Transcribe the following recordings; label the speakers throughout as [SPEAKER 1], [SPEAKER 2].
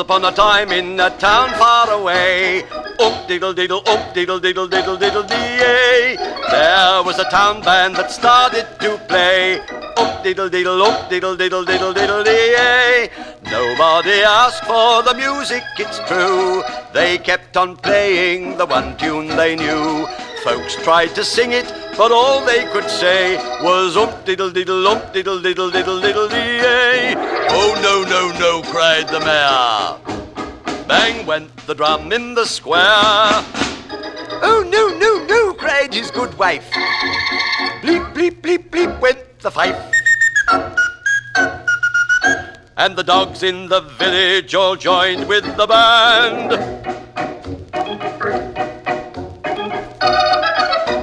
[SPEAKER 1] upon a time in a town far away, ump diddle diddle, ump diddle diddle diddle diddle dee. There was a town band that started to play, ump diddle diddle, ump diddle diddle diddle diddle dee. Nobody asked for the music, it's true. They kept on playing the one tune they knew. Folks tried to sing it, but all they could say was ump diddle diddle, ump diddle diddle diddle diddle dee. Oh no, no, no, cried the mayor. Bang went the drum in the square. Oh no, no, no, cried his good wife. Bleep, bleep, bleep, bleep went the fife. And the dogs in the village all joined with the band.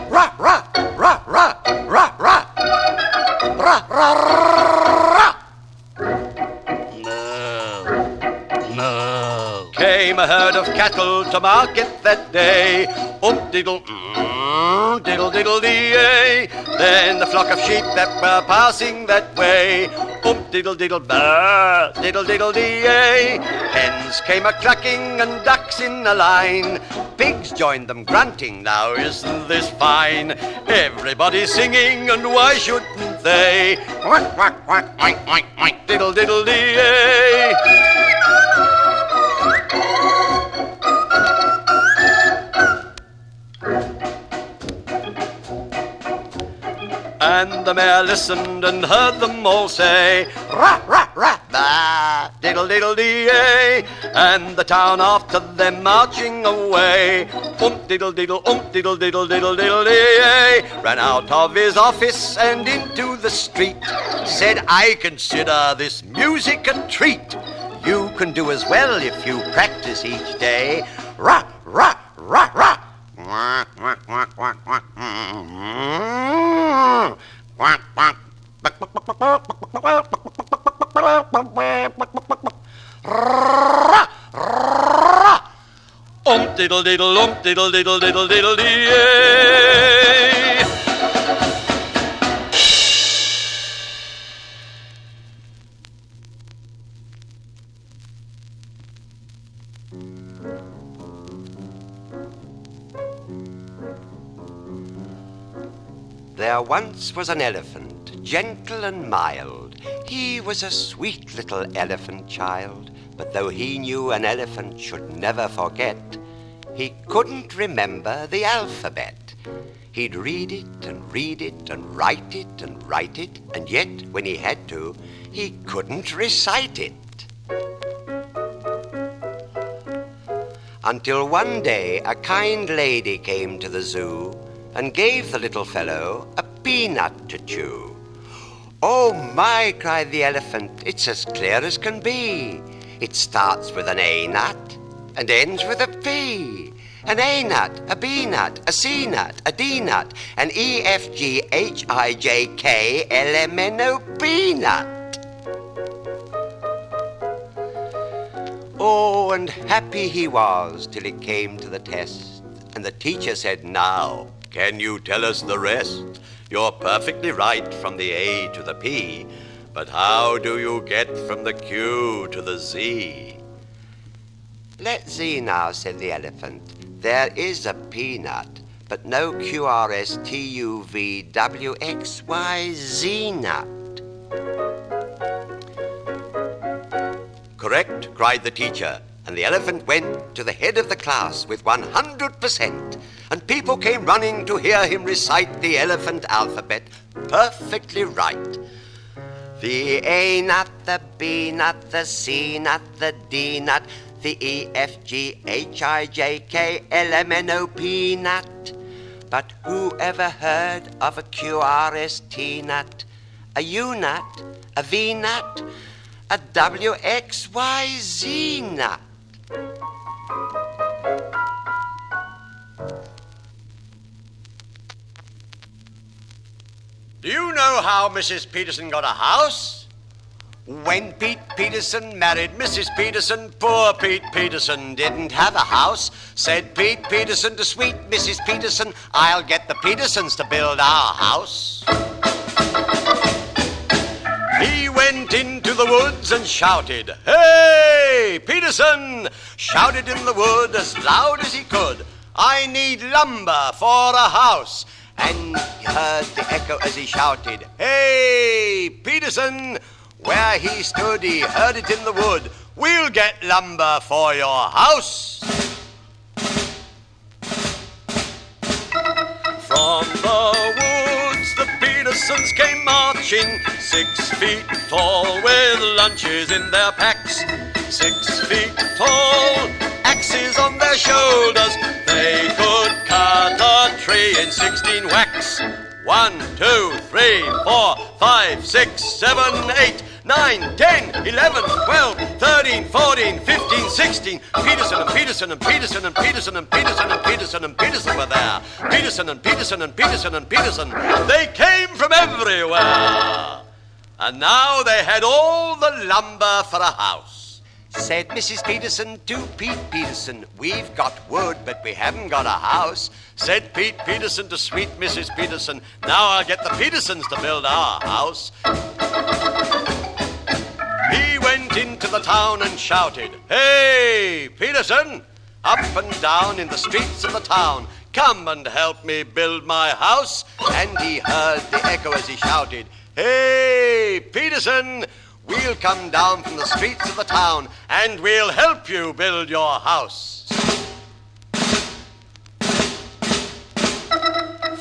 [SPEAKER 1] Rah, rah, rah, rah, rah, rah. Rah, rah, rah. No. Came a herd of cattle to market that day. Ump diddle, diddle diddle dee. Then the flock of sheep that were passing that way. Ump diddle diddle, bah, diddle diddle dee. Hens came a clucking and ducks in a line. Pigs joined them grunting, now isn't this fine? Everybody singing, and why shouldn't they? Quack, quack, quack, oink, oink, oink, diddle diddle dee. And the mayor listened and heard them all say, rah, rah, rah, bah, diddle diddle dee. And the town after them marching away, ump diddle diddle, ump diddle diddle diddle diddle dee. Ran out of his office and into the street, said, I consider this music a treat. You can do as well if you practice each day. Rah, rah, rah, rah. Quack, quack, quack, quack, quack. Quack, quack. Ump diddle diddle, ump diddle diddle diddle diddle dee. There once was an elephant, gentle and mild. He was a sweet little elephant child. But though he knew an elephant should never forget, he couldn't remember the alphabet. He'd read it and read it and write it and write it, and yet, when he had to, he couldn't recite it. Until one day a kind lady came to the zoo and gave the little fellow a peanut to chew. Oh my, cried the elephant, it's as clear as can be. It starts with an A nut and ends with a P. An A nut, a B nut, a C nut, a D nut, an E, F, G, H, I, J, K, L, M, N, O, P nut. Oh, and happy he was till it came to the test. And the teacher said, now, can you tell us the rest? You're perfectly right from the A to the P, but how do you get from the Q to the Z? Let's see now, said the elephant. There is a peanut, but no QRSTUVWXYZ nut. Correct, cried the teacher, and the elephant went to the head of the class with 100%, and people came running to hear him recite the elephant alphabet perfectly right. The A nut, the B nut, the C nut, the D nut, the E, F, G, H, I, J, K, L, M, N, O, P nut. But who ever heard of a QRST nut, a U nut, a V nut, a WXYZ nut? Do you know how Mrs. Peterson got a house? When Pete Peterson married Mrs. Peterson, poor Pete Peterson didn't have a house. Said Pete Peterson to sweet Mrs. Peterson, I'll get the Petersons to build our house. He went into the woods and shouted, "Hey, Peterson!" Shouted in the wood as loud as he could, "I need lumber for a house." And he heard the echo as he shouted, "Hey, Peterson!" Where he stood, he heard it in the wood, "We'll get lumber for your house." From the woods the Petersons came marching, 6 feet tall with lunches in their packs. 6 feet tall, axes on their shoulders, they could cut a tree in 16 whacks. 1, 2, 3, 4, 5, 6, 7, 8, 9, 10, 11, 12, 13, 14, 15, 16. Peterson and Peterson and Peterson and Peterson and Peterson and Peterson and Peterson were there. Peterson and Peterson and Peterson and Peterson. They came from everywhere. And now they had all the lumber for a house. Said Mrs. Peterson to Pete Peterson, "We've got wood, but we haven't got a house." Said Pete Peterson to sweet Mrs. Peterson, "Now I'll get the Petersons to build our house." He went into the town and shouted, "Hey, Peterson!" Up and down in the streets of the town, "Come and help me build my house." And he heard the echo as he shouted, "Hey, Peterson! We'll come down from the streets of the town and we'll help you build your house."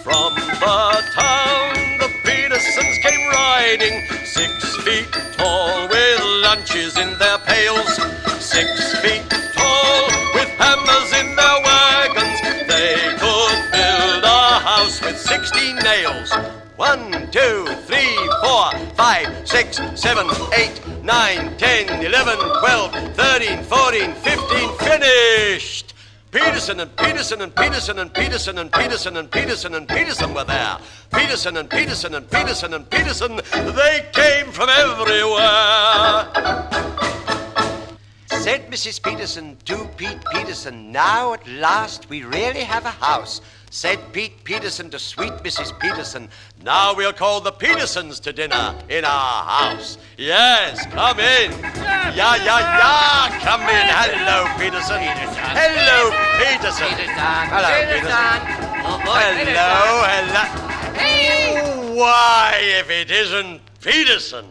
[SPEAKER 1] From the town the Petersons came riding, 6 feet tall with lunches in their pails. 6 feet tall with hammers in their wagons, they could build a house with 16 nails. 1, 2, 3, 4, 5, 6, 7, 8, 9, 10, 11, 12, 13, 14, 15, finished! Peterson and Peterson and Peterson and Peterson and Peterson and Peterson and Peterson were there. Peterson and Peterson and Peterson and Peterson, they came from everywhere. Said Mrs. Peterson to Pete Peterson, "Now at last we really have a house." Said Pete Peterson to sweet Mrs. Peterson, "Now we'll call the Petersons to dinner in our house." Yes, come in. Yeah, come in. Hello, Peterson. Hello, Peterson. Hello, Peterson. Hello.
[SPEAKER 2] Hey!
[SPEAKER 1] Why, if it isn't Peterson.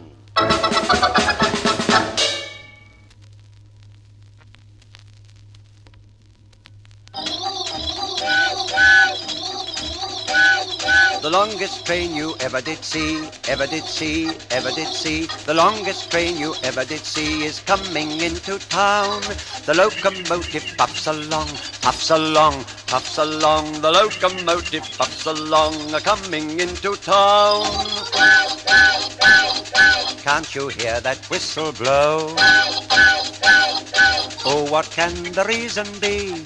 [SPEAKER 3] The longest train you ever did see, ever did see, ever did see. The longest train you ever did see is coming into town. The locomotive puffs along, puffs along, puffs along. The locomotive puffs along, coming into town. Can't you hear that whistle blow? Oh, what can the reason be?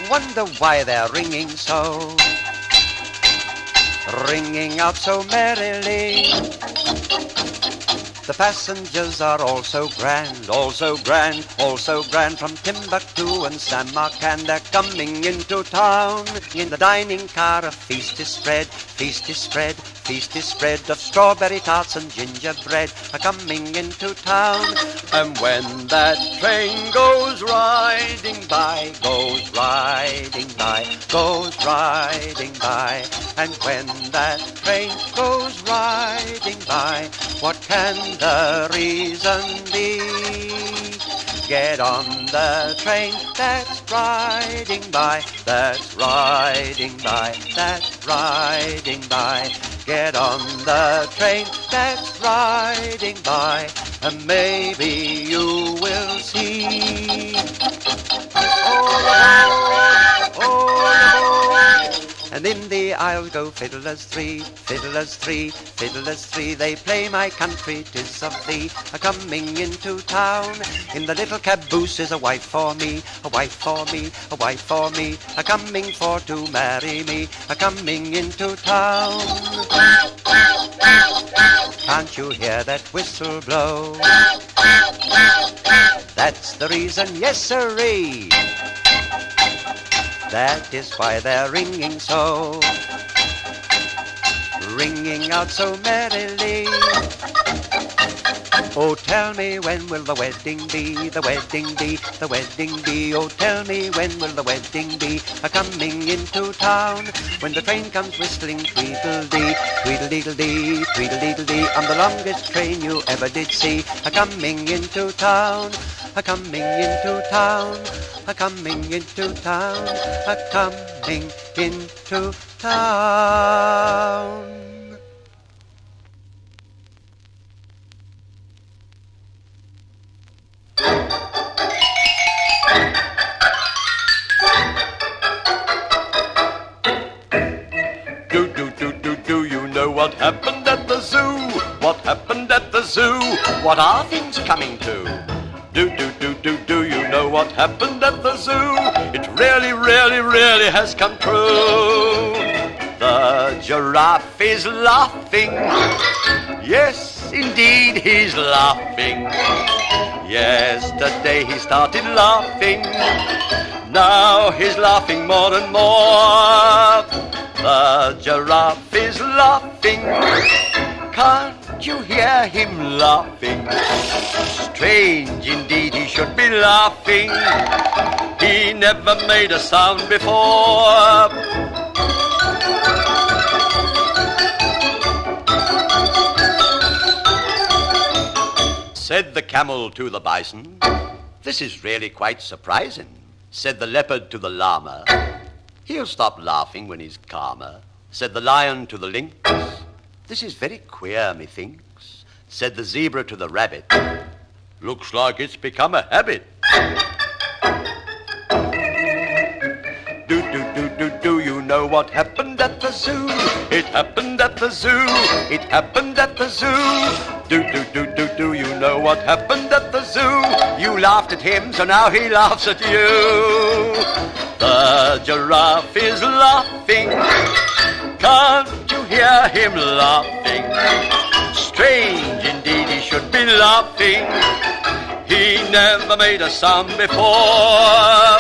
[SPEAKER 3] Wonder why they're ringing so, ringing out so merrily. The passengers are all so grand, all so grand, all so grand. From Timbuktu and Samarkand they're coming into town. In the dining car a feast is spread, feast is spread, feast is spread. Of strawberry tarts and gingerbread are coming into town. And when that train goes riding by, goes riding by, goes riding by. And when that train goes riding by, what can the reason be? Get on the train that's riding by, that's riding by, that's riding by. Get on the train that's riding by, and maybe you will see. All aboard, all aboard. And in the aisle go fiddlers three, fiddlers three, fiddlers three. They play My Country 'Tis of Thee, a-coming into town. In the little caboose is a wife for me, a wife for me, a wife for me, a-coming for to marry me, a-coming into town. Can't you hear that whistle blow? That's the reason, yes sirree. That is why they're ringing so, ringing out so merrily. Oh, tell me when will the wedding be, the wedding be, the wedding be. Oh, tell me when will the wedding be, a-coming into town. When the train comes whistling tweedledee, tweedledee-dee, tweedledee-dee. I'm the longest train you ever did see, a-coming into town, a-coming into town, a-coming into town, a-coming into town.
[SPEAKER 1] Do you know what happened at the zoo? What happened at the zoo? What are things coming to? Do you know what happened at the zoo? It really has come true. The giraffe is laughing. Yes, indeed he's laughing. Yesterday he started laughing. Now he's laughing more and more. The giraffe is laughing. Can't you hear him laughing? Strange indeed, he should be laughing. He never made a sound before. Said the camel to the bison, "This is really quite surprising." Said the leopard to the llama, "He'll stop laughing when he's calmer." Said the lion to the lynx, "This is very queer, methinks." Said the zebra to the rabbit, "Looks like it's become a habit." Do you know what happened at the zoo? It happened at the zoo. It happened at the zoo. Do you know what happened at the zoo? You laughed at him, so now he laughs at you. The giraffe is laughing. Can't you hear him laughing? Strange indeed, he should be laughing. He never made a sound before.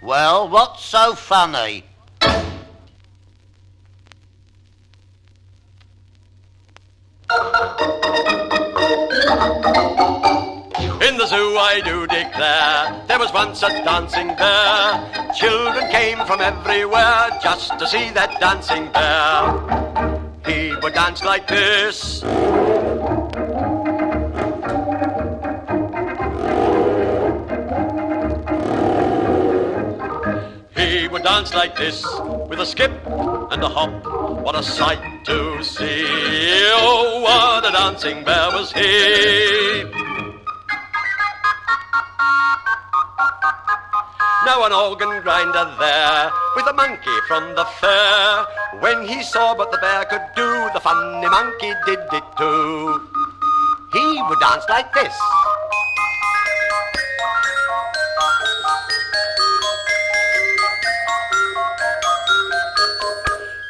[SPEAKER 2] Well, what's so funny?
[SPEAKER 1] In the zoo I do declare, there was once a dancing bear. Children came from everywhere just to see that dancing bear. He would dance like this. He would dance like this, with a skip and a hop. What a sight to see. Oh, what a dancing bear was he. Now an organ grinder there, with a monkey from the fair. When he saw what the bear could do, the funny monkey did it too. He would dance like this.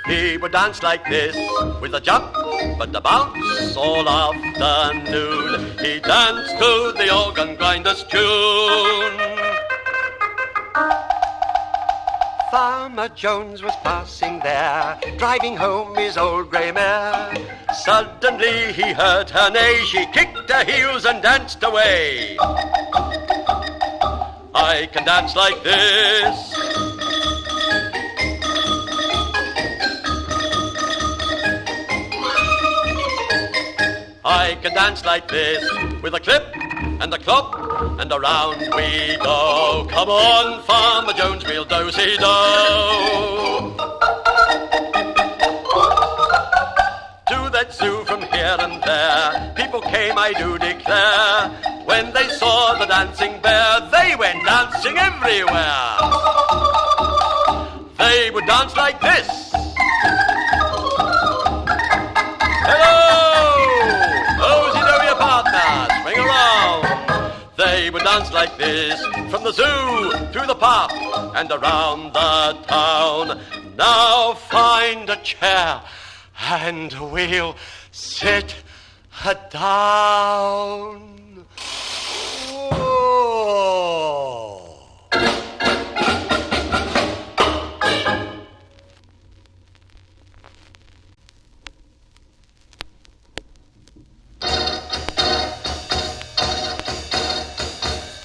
[SPEAKER 1] He would dance like this, with a jump and a bounce all afternoon. He danced to the organ grinder's tune. Farmer Jones was passing there, driving home his old grey mare. Suddenly he heard her neigh, she kicked her heels and danced away. I can dance like this. I can dance like this, with a clip and a clop, and around we go. Come on, Farmer Jones, we'll do-si-do. To that zoo from here and there, people came, I do declare. When they saw the dancing bear, they went dancing everywhere. They would dance like this. They would dance like this, from the zoo through the park and around the town. Now find a chair and we'll sit down. Oh.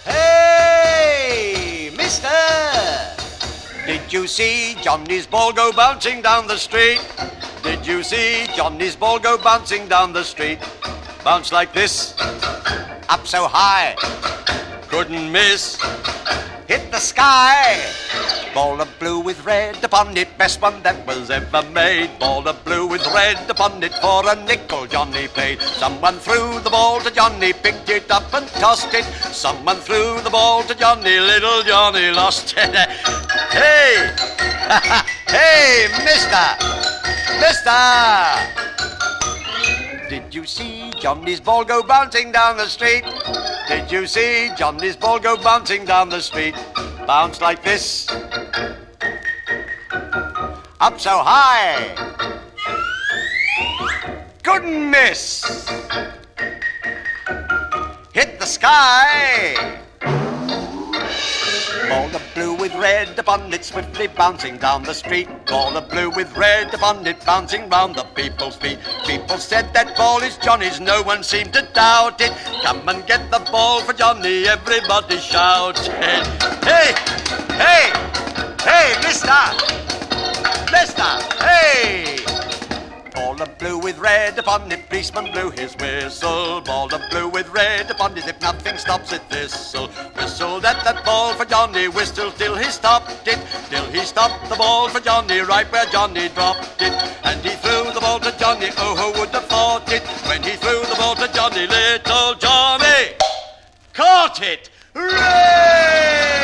[SPEAKER 3] Hey, mister! Did you see Johnny's ball go bouncing down the street? Did you see Johnny's ball go bouncing down the street? Bounce like this, up so high,
[SPEAKER 1] Couldn't miss.
[SPEAKER 3] hit the sky. Ball of blue with red upon it, best one that was ever made. Ball of blue with red upon it, for a nickel Johnny paid. Someone threw the ball to Johnny, picked it up and tossed it. Someone threw the ball to Johnny, little Johnny lost it. Hey! Hey, mister! Mister! Did you see Johnny's ball go bouncing down the street? Did you see Johnny's ball go bouncing down the street? Bounce like this, up so high, couldn't miss, hit the sky. Ball of blue with red upon it, swiftly bouncing down the street. Ball of blue with red upon it, bouncing round the people's feet. People said that ball is Johnny's, no one seemed to doubt it. Come and get the ball for Johnny, everybody shouted. Hey, hey, hey, mister, mister, hey! Ball of blue with red upon it, policeman blew his whistle. Ball of blue with red upon it, if nothing stops it, this'll. Whistled at that ball for Johnny, whistled till he stopped it. Till he stopped the ball for Johnny, right where Johnny dropped it. And he threw the ball to Johnny, oh, who would have thought it? When he threw the ball to Johnny, little Johnny caught it. Hooray!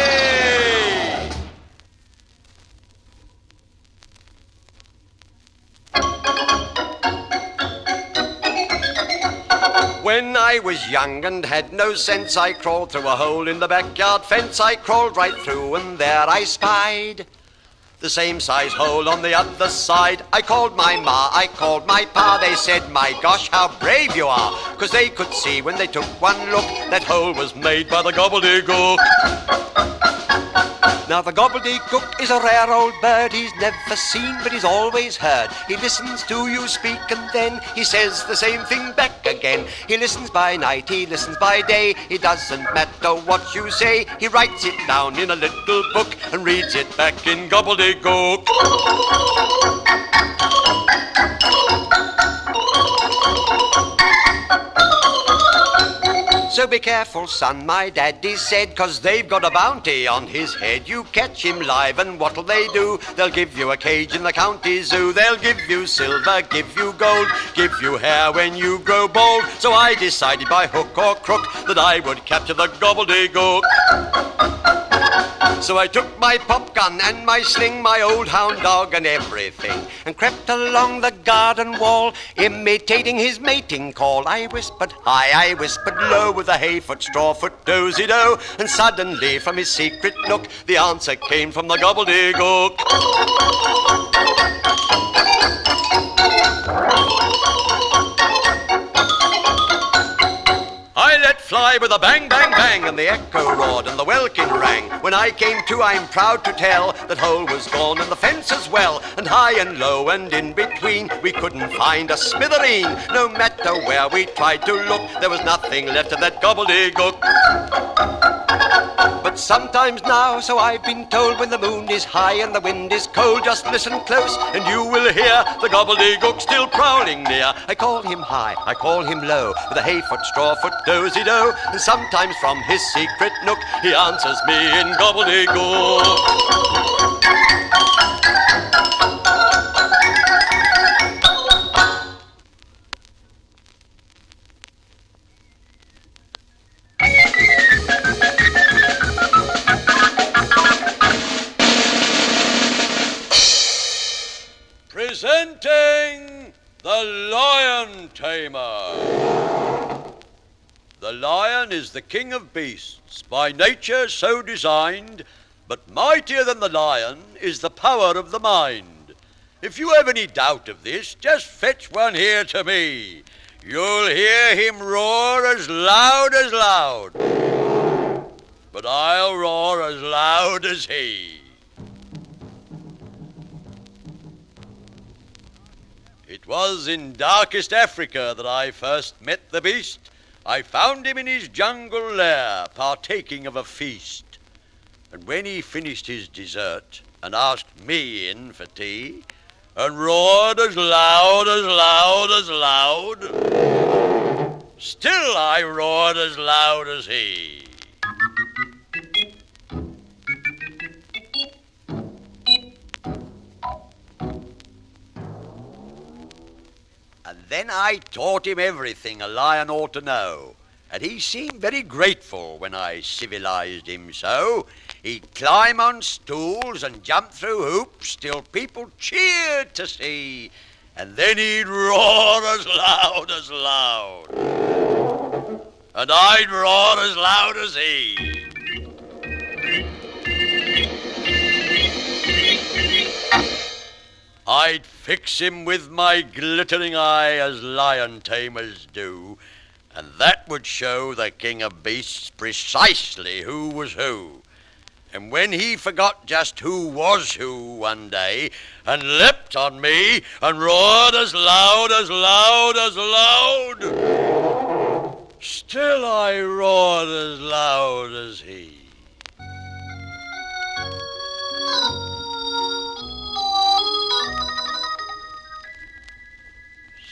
[SPEAKER 3] When I was young and had no sense, I crawled through a hole in the backyard fence. I crawled right through and there I spied the same size hole on the other side. I called my ma, I called my pa. They said, my gosh, how brave you are. 'Cause they could see when they took one look, that hole was made by the gobbledegook. Now the gobbledegook is a rare old bird. He's never seen, but he's always heard. He listens to you speak and then he says the same thing back again. He listens by night, he listens by day. It doesn't matter what you say. He writes it down in a little book and reads it back in gobbledegook. So be careful, son, my daddy said, 'cause they've got a bounty on his head. You catch him live and what'll they do? They'll give you a cage in the county zoo. They'll give you silver, give you gold, give you hair when you grow bald. So I decided by hook or crook that I would capture the gobbledegook. So I took my pop gun and my sling, my old hound dog and everything, and crept along the garden wall, imitating his mating call. I whispered high, I whispered low, with a hayfoot, strawfoot, dozy-do, and suddenly from his secret nook, the answer came from the gobbledegook. I let fly with a bang, bang, bang, and the echo roared and the welkin rang. When I came to, I'm proud to tell, that hole was gone and the fence as well. And high and low and in between, we couldn't find a smithereen. No matter where we tried to look, there was nothing left of that gobbledegook. But sometimes now, so I've been told, when the moon is high and the wind is cold, just listen close and you will hear the gobbledegook still prowling near. I call him high, I call him low, with a hayfoot, strawfoot, dozy-do, and sometimes from his secret nook he answers me in gobbledegook. Presenting the Lion Tamer. The lion is the king of beasts, by nature so designed, but mightier than the lion is the power of the mind.
[SPEAKER 1] If you have any doubt of this, just fetch one here to me. You'll hear him roar as loud as loud. But I'll roar as loud as he. It was in darkest Africa that I first met the beast. I found him in his jungle lair, partaking of a feast. And when he finished his dessert and asked me in for tea, and roared as loud as loud as loud, still I roared as loud as he. And then I taught him everything a lion ought to know, and he seemed very grateful when I civilized him so. He'd climb on stools and jump through hoops till people cheered to see, and then he'd roar as loud as loud, and I'd roar as loud as he. I'd fix him with my glittering eye as lion tamers do, and that would show the king of beasts precisely who was who. And when he forgot just who was who one day, and leapt on me, and roared as loud as loud as loud, still I roared as loud as he.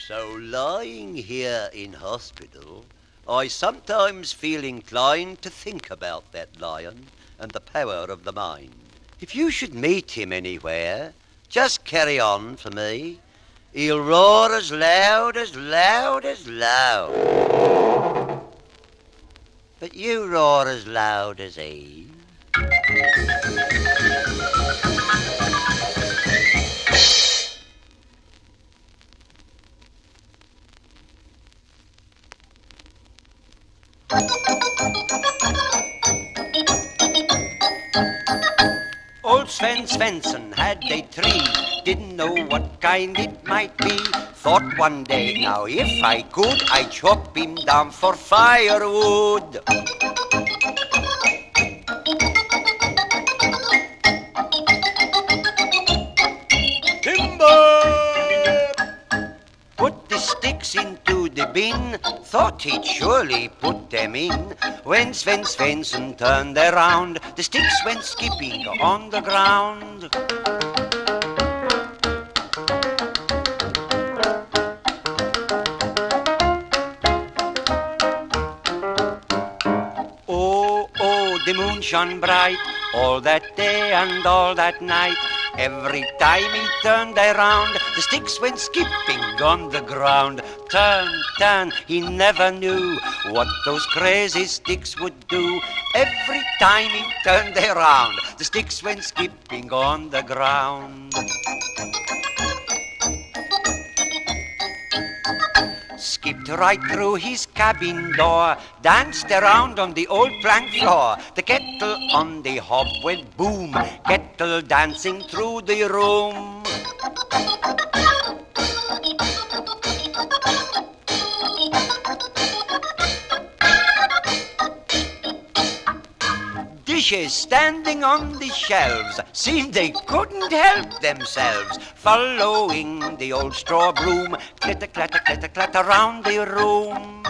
[SPEAKER 1] So lying here in hospital, I sometimes feel inclined to think about that lion and the power of the mind. If you should meet him anywhere, just carry on for me. He'll roar as loud as loud as loud. But you roar as loud as he. Old Sven Svenson had a tree, didn't know what kind it might be. Thought one day, now if I could, I'd chop him down for firewood. Timber! Put the sticks into the bin, thought he'd surely put them in. When Sven Svenson turned around, the sticks went skipping on the ground. Oh, oh, the moon shone bright, all that day and all that night. Every time he turned around, the sticks went skipping on the ground. Turn, turn, he never knew what those crazy sticks would do. Every time he turned around, the sticks went skipping on the ground. Skipped right through his cabin door, danced around on the old plank floor. The kettle on the hob went boom, kettle dancing through the room. Dishes standing on the shelves seemed they couldn't help themselves, following the old straw broom, clatter, clatter, clatter, clatter round the room.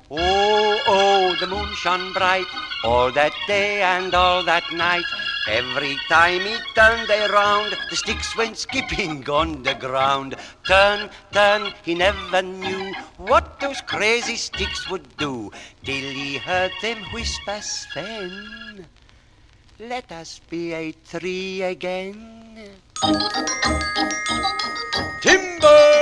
[SPEAKER 1] Oh, oh, the moon shone bright, all that day and all that night. Every time he turned around, the sticks went skipping on the ground. Turn, turn, he never knew what those crazy sticks would do, till he heard them whisper, Sven, let us be a tree again. Timber!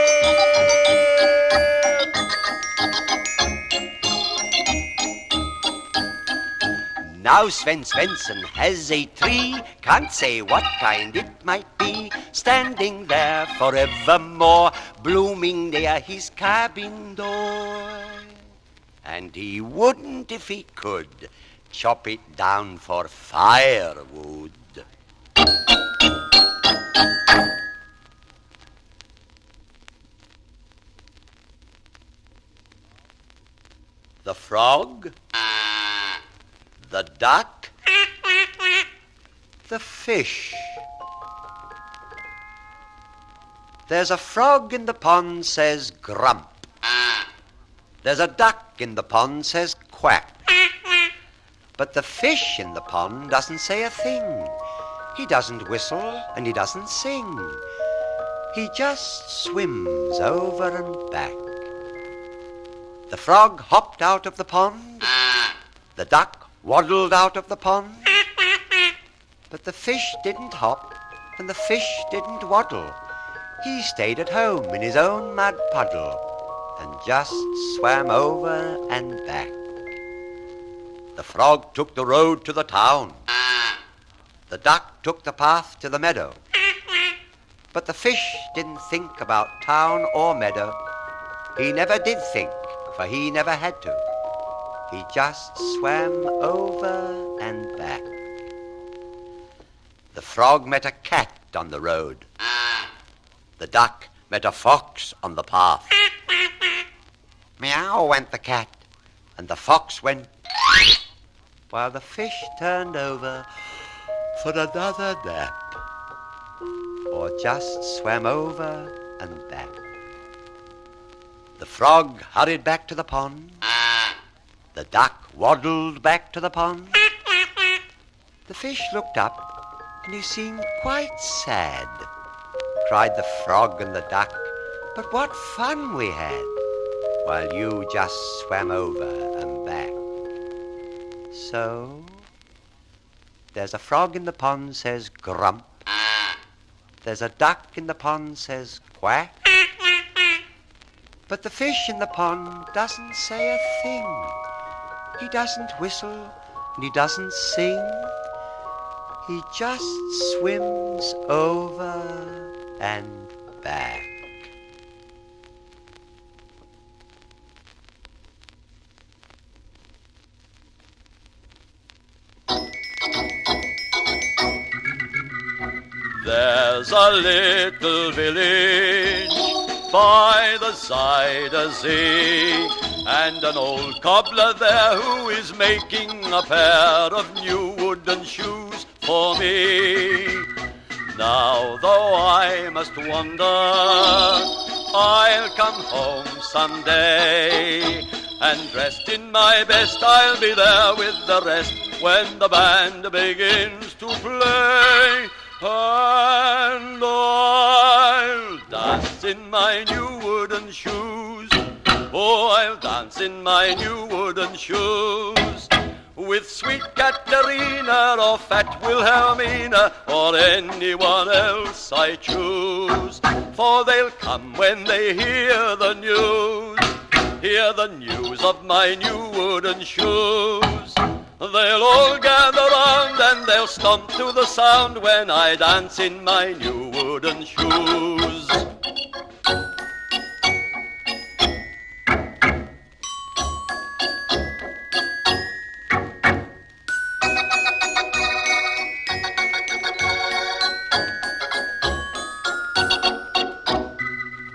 [SPEAKER 1] Now Sven Svenson has a tree, can't say what kind it might be, standing there forevermore, blooming near his cabin door.
[SPEAKER 3] and he wouldn't, if he could, chop it down for firewood. The frog, the duck, the fish. There's a frog in the pond, says grump. There's a duck in the pond, says quack. But the fish in the pond doesn't say a thing. He doesn't whistle and he doesn't sing. He just swims over and back. The frog hopped out of the pond. The duck waddled out of the pond. But the fish didn't hop and the fish didn't waddle. He stayed at home in his own mud puddle and just swam over and back. The frog took the road to the town. The duck took the path to the meadow. But the fish didn't think about town or meadow. He never did think, for he never had to. He just swam over and back. The frog met a cat on the road. The duck met a fox on the path. Meow went the cat, and the fox went, while the fish turned over for another nap, or just swam over and back. The frog hurried back to the pond. The duck waddled back to the pond. The fish looked up, and he seemed quite sad. Cried the frog and the duck, but what fun we had, while you just swam over and back. So, there's a frog in the pond, says grump. There's a duck in the pond, says quack. But the fish in the pond doesn't say a thing. He doesn't whistle and he doesn't sing. He just swims over and back.
[SPEAKER 1] There's a little village by the Zuyder Zee, and an old cobbler there who is making a pair of new wooden shoes for me. Now though I must wander, I'll come home someday, and dressed in my best I'll be there with the rest when the band begins to play. And I'll dance in my new wooden shoes. Oh, I'll dance in my new wooden shoes, with sweet Katerina or fat Wilhelmina or anyone else I choose. For they'll come when they hear the news of my new wooden shoes. They'll all gather round and they'll stomp to the sound when I dance in my new wooden shoes.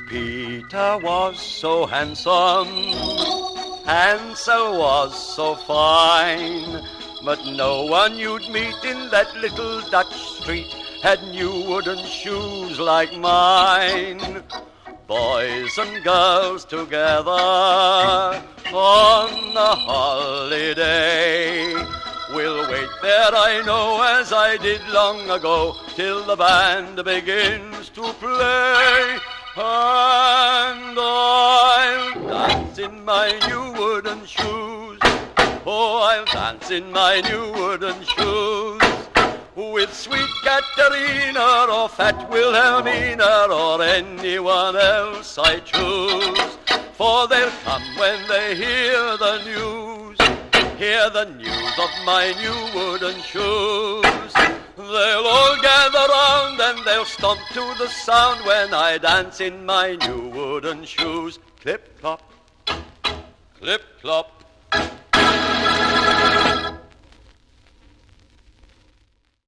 [SPEAKER 1] Peter was so handsome, Hansel was so fine, but no one you'd meet in that little Dutch street had new wooden shoes like mine. Boys and girls together on a holiday, we'll wait there, I know, as I did long ago, till the band begins to play. And I'll dance in my new wooden shoes. Oh, I'll dance in my new wooden shoes, with sweet Katerina or fat Wilhelmina or anyone else I choose. For they'll come when they hear the news of my new wooden shoes. They'll all gather round and they'll stomp to the sound when I dance in my new wooden shoes. Clip-clop, clip-clop,